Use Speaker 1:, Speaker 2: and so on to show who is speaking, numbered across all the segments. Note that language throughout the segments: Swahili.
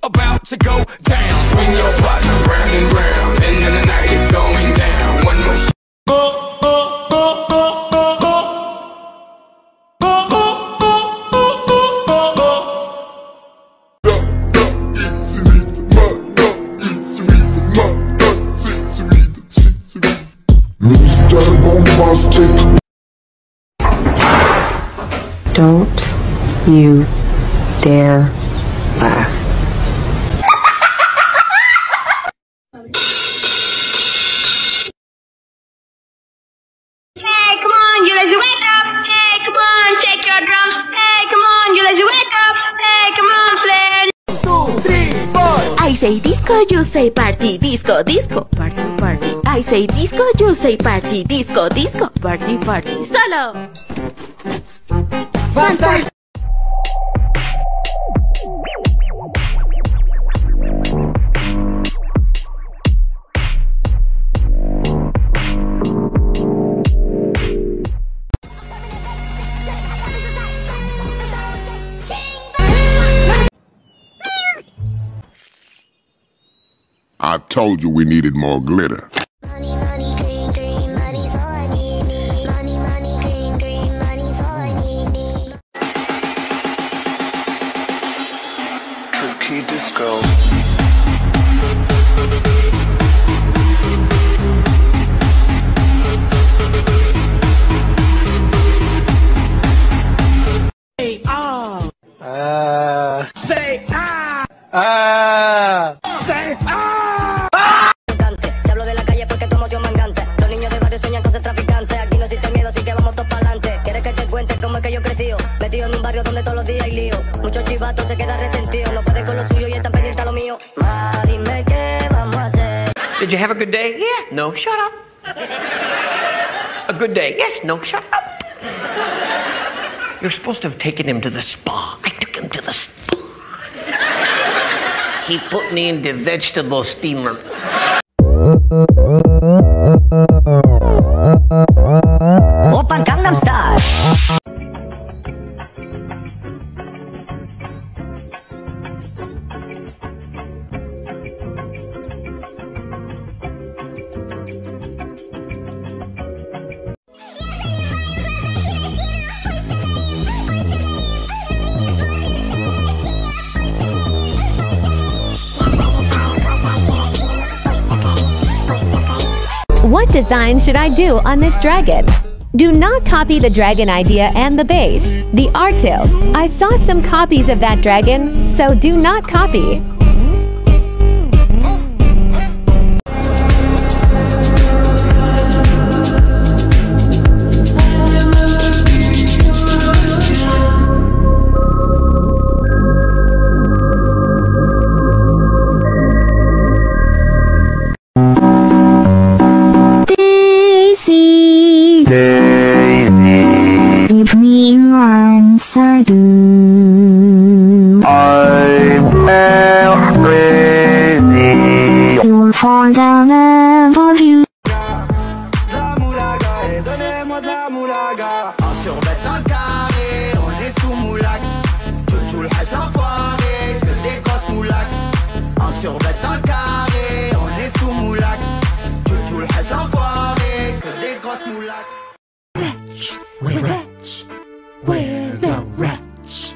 Speaker 1: About to go down. Swing your partner round and round, and then the night is going down. One more Mr. Bombastic.
Speaker 2: Don't you dare laugh.
Speaker 3: Hey, come on, you lazy, wake up. Hey, come on, take your drums. Hey, come on, you lazy, wake up. Hey, come on, play.
Speaker 1: 1, 2, 3, 4.
Speaker 4: I say disco, you say party, disco, disco, party, party. I say disco, you say party, disco, disco, party, party. Solo.
Speaker 1: Fantastic.
Speaker 5: I told you we needed more glitter.
Speaker 6: Money, money, green, green, money's all I need, need. Money, money, green, green, money's all I need, need.
Speaker 7: Tricky disco.
Speaker 1: Say ah. Say ah. Say ah.
Speaker 8: Te hablo de la calle porque tu emoción me encanta. Los niños de barrio sueñan con ser traficantes. Aquí no existe miedo, así que vamos todos para adelante. ¿Quieres que te cuente cómo es que yo crecí? Metido en un barrio donde todos los días hay lío. Muchos chivatos se quedan resentidos. No pueden con lo suyo y están pendientes a lo mío. Ma, dime qué vamos a hacer.
Speaker 9: Did you have a good day? Yeah. No. Shut up. A good day? Yes. No. Shut up. You're supposed to have taken him to the spa. I took him to the spa. He put me in the vegetable steamer.
Speaker 8: Open Gangnam Style.
Speaker 10: What design should I do on this dragon? Do not copy the dragon idea and the base. The art too. I saw some copies of that dragon, so do not copy.
Speaker 6: If we answer do,
Speaker 7: I'm ready.
Speaker 6: you'll fall down above you.
Speaker 1: La moulaga, et donnez-moi de la moulaga. Un survêt un carré, on est sous moulax. Tout le reste l'enfoiré, que des grosses moulax. Un survêt un carré, on est sous moulax. Tout le reste l'enfoiré, que des grosses moulax. Wretch, we're wretch, we're the wretch.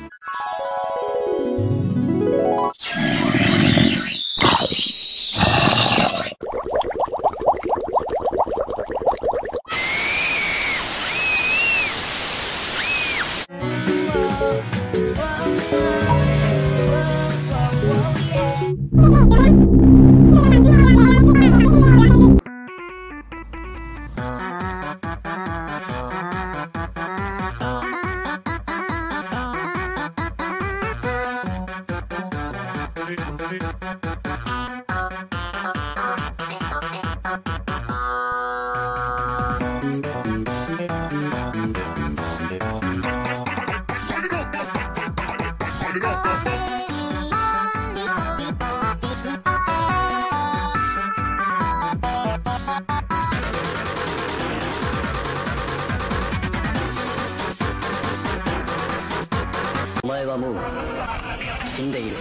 Speaker 7: お前はもう死んでいる。